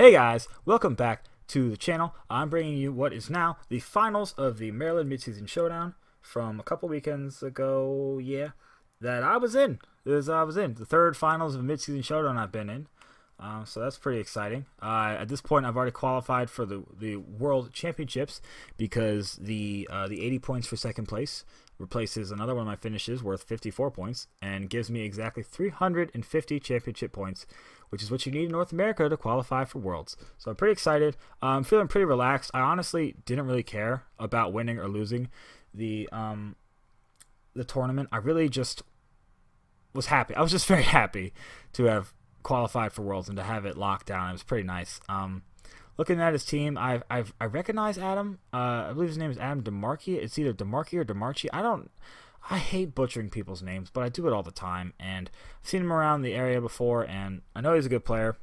Hey guys, welcome back to the channel. I'm bringing you what is now the finals of the Maryland Midseason Showdown from a couple weekends ago, that I was in. I was in the third finals of a Midseason Showdown I've been in, so that's pretty exciting. At this point, I've already qualified for the World Championships because the 80 points for second place replaces another one of my finishes worth 54 points and gives me exactly 350 championship points, which is what you need in North America to qualify for Worlds. So I'm pretty excited. I'm feeling pretty relaxed. I honestly didn't really care about winning or losing the tournament. I really just was happy. I was just very happy to have qualified for Worlds and to have it locked down. It was pretty nice. Looking at his team, I recognize Adam. I believe his name is Adam DeMarchi. It's either DeMarchi or DeMarchi. I hate butchering people's names, but I do it all the time. And I've seen him around the area before, and I know he's a good player.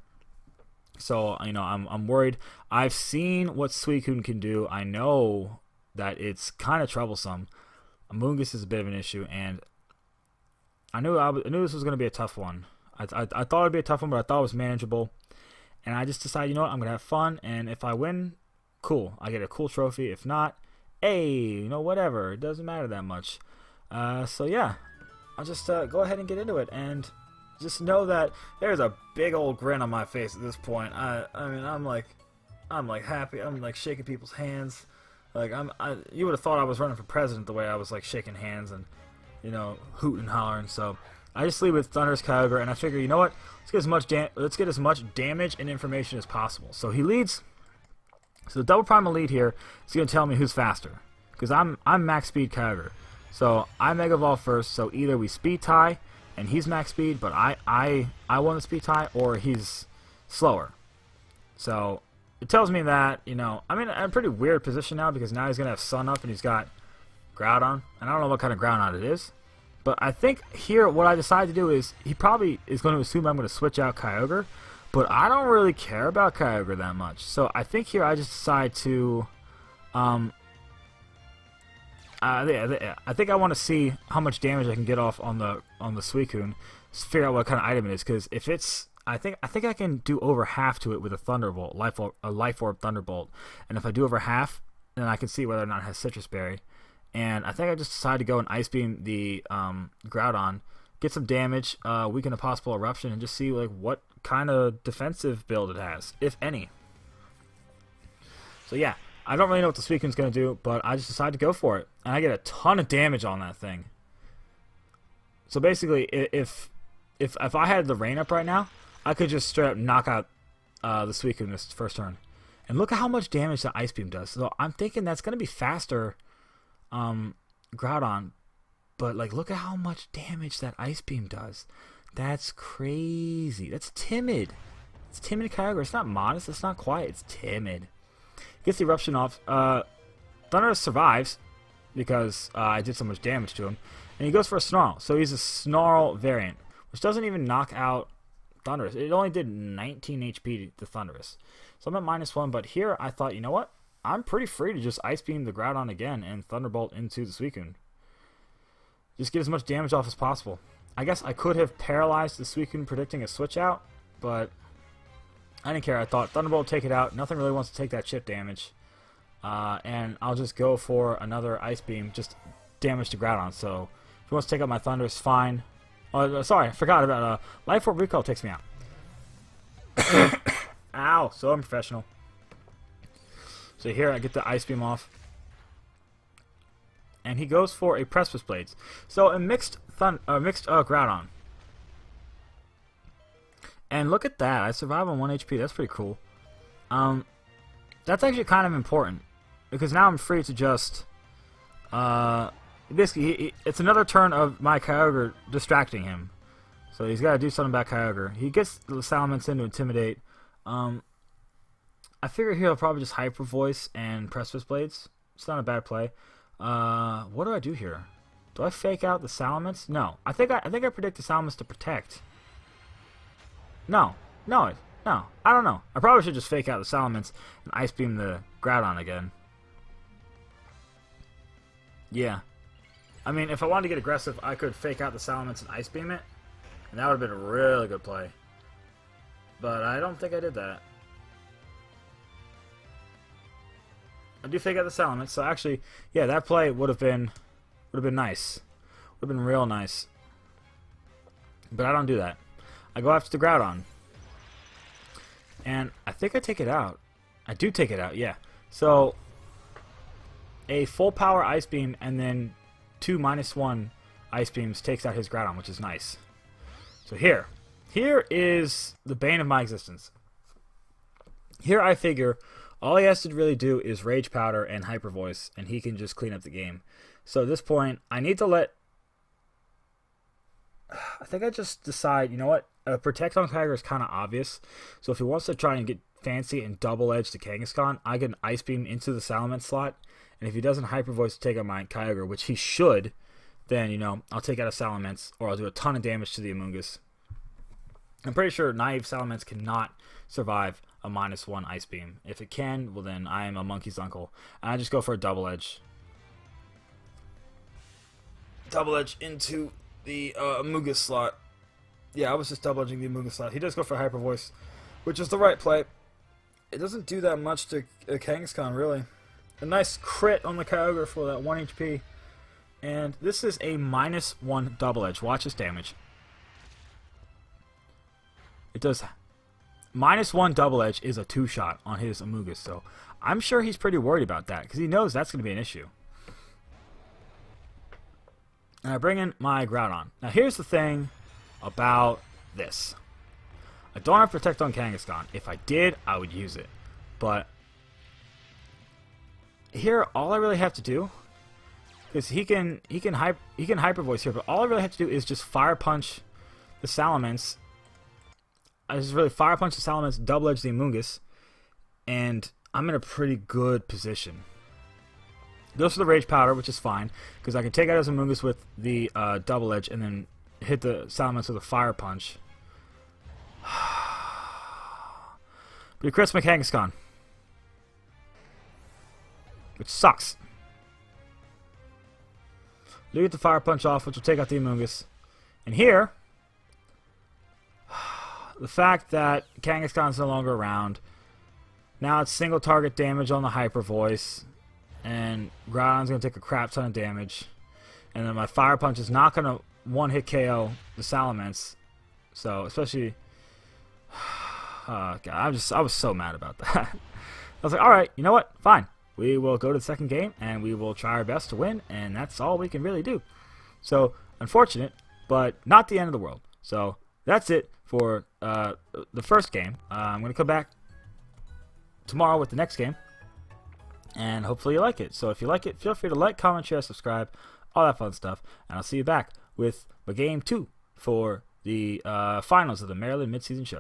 So I'm worried. I've seen what Suicune can do. I know that it's kind of troublesome. Amoonguss is a bit of an issue, and I knew this was going to be a tough one. I thought it'd be a tough one, but I thought it was manageable. And I just decided, I'm going to have fun, and if I win, cool. I get a cool trophy. If not, hey, whatever. It doesn't matter that much. So yeah, I'll just go ahead and get into it, and just know that there's a big old grin on my face at this point. I'm like happy. I'm like shaking people's hands. Like you would have thought I was running for president the way I was like shaking hands and hooting and hollering. So I just lead with Thunderous Kyogre, and I figure, what? Let's get as much damage and information as possible. So he leads. So the double primal lead here is going to tell me who's faster, because I'm max speed Kyogre. So I Mega Evolve first. So either we speed tie and he's max speed, but I won the speed tie, or he's slower. So it tells me that I'm in a pretty weird position now, because now he's going to have Sun up and he's got Groudon, and I don't know what kind of Groudon it is. But I think here what I decide to do is he probably is going to assume I'm going to switch out Kyogre, but I don't really care about Kyogre that much. So I think here I just decide to I think I want to see how much damage I can get off on the Suicune, to figure out what kind of item it is, because if it's I think I can do over half to it with a Thunderbolt, a Life Orb Thunderbolt, and if I do over half, then I can see whether or not it has Citrus Berry. And I think I just decided to go and Ice Beam the Groudon, get some damage, weaken a possible Eruption, and just see what kind of defensive build it has, if any. So yeah, I don't really know what the Suicune's going to do, but I just decided to go for it. And I get a ton of damage on that thing. So basically, if I had the rain up right now, I could just straight up knock out the Suicune this first turn. And look at how much damage the Ice Beam does. So I'm thinking that's going to be faster Groudon, but look at how much damage that Ice Beam does. That's crazy. That's timid. It's timid Kyogre. It's not modest. It's not quiet. It's timid. Gets the Eruption off. Thunderous survives because I did so much damage to him, and he goes for a Snarl. So he's a Snarl variant, which doesn't even knock out Thunderous. It only did 19 HP to Thunderous. So I'm at -1, but here I thought, what? I'm pretty free to just Ice Beam the Groudon again and Thunderbolt into the Suicune. Just get as much damage off as possible. I guess I could have paralyzed the Suicune predicting a switch out, but I didn't care. I thought Thunderbolt would take it out. Nothing really wants to take that chip damage. And I'll just go for another Ice Beam, just damage to Groudon. So if he wants to take out my Thunderous, fine. Oh, sorry, I forgot about Life Orb Recall takes me out. Ow, so unprofessional. So here I get the Ice Beam off, and he goes for a Precipice Blades. So a mixed Groudon, and look at that! I survive on 1 HP. That's pretty cool. That's actually kind of important, because now I'm free to just basically it's another turn of my Kyogre distracting him. So he's got to do something about Kyogre. He gets the Salamence in to intimidate. I figure he'll probably just Hyper Voice and Precipice Blades. It's not a bad play. What do I do here? Do I fake out the Salamence? No. I think I predict the Salamence to protect. No. I don't know. I probably should just fake out the Salamence and Ice Beam the Groudon again. Yeah. I mean, if I wanted to get aggressive, I could fake out the Salamence and Ice Beam it, and that would have been a really good play. But I don't think I did that. I do fake out the Salamence. So actually, yeah, that play would have been nice. Would have been real nice. But I don't do that. I go after the Groudon. And I think I take it out. I do take it out, yeah. So a full power Ice Beam and then 2 -1 Ice Beams takes out his Groudon, which is nice. So here is the bane of my existence. Here I figure all he has to really do is Rage Powder and Hyper Voice, and he can just clean up the game. So at this point, I need to let... I think I just decide, you know what? Protect on Kyogre is kind of obvious. So if he wants to try and get fancy and double edge the Kangaskhan, I get an Ice Beam into the Salamence slot. And if he doesn't Hyper Voice to take out my Kyogre, which he should, then, you know, I'll take out a Salamence, or I'll do a ton of damage to the Amoonguss. I'm pretty sure naive Salamence cannot survive a -1 Ice Beam. If it can, well then I am a monkey's uncle. And I just go for a double edge. Double edge into the Amoonguss slot. Yeah, I was just double edging the Amoonguss slot. He does go for Hyper Voice, which is the right play. It doesn't do that much to a Kangaskhan, really. A nice crit on the Kyogre for that 1 HP. And this is a -1 double edge. Watch this damage. It does... -1 double edge is a 2-shot on his Amoonguss, so I'm sure he's pretty worried about that, because he knows that's going to be an issue. And I bring in my Groudon. Now here's the thing about this. I don't have Protect on Kangaskhan. If I did, I would use it. But here, all I really have to do, because he can Hyper Voice here, but all I really have to do is just Fire Punch the Salamence. I just really Fire Punch the Salamence, double edge the Amoonguss, and I'm in a pretty good position. Goes for the Rage Powder, which is fine, because I can take out his Amoonguss with the double edge and then hit the Salamence with a Fire Punch. But he crits my Kangaskhan, which sucks. Look at the Fire Punch off, which will take out the Amoonguss. And here, the fact that Kangaskhan's no longer around, now it's single target damage on the Hyper Voice, and Groudon's going to take a crap ton of damage. And then my Fire Punch is not going to one-hit KO the Salamence. So, especially... God, I was so mad about that. I was like, alright, you know what? Fine. We will go to the second game, and we will try our best to win, and that's all we can really do. So, unfortunate, but not the end of the world. So, that's it for the first game. I'm going to come back tomorrow with the next game, and hopefully you like it. So, if you like it, feel free to like, comment, share, subscribe, all that fun stuff, and I'll see you back with my game 2 for the finals of the Maryland Midseason Showdown.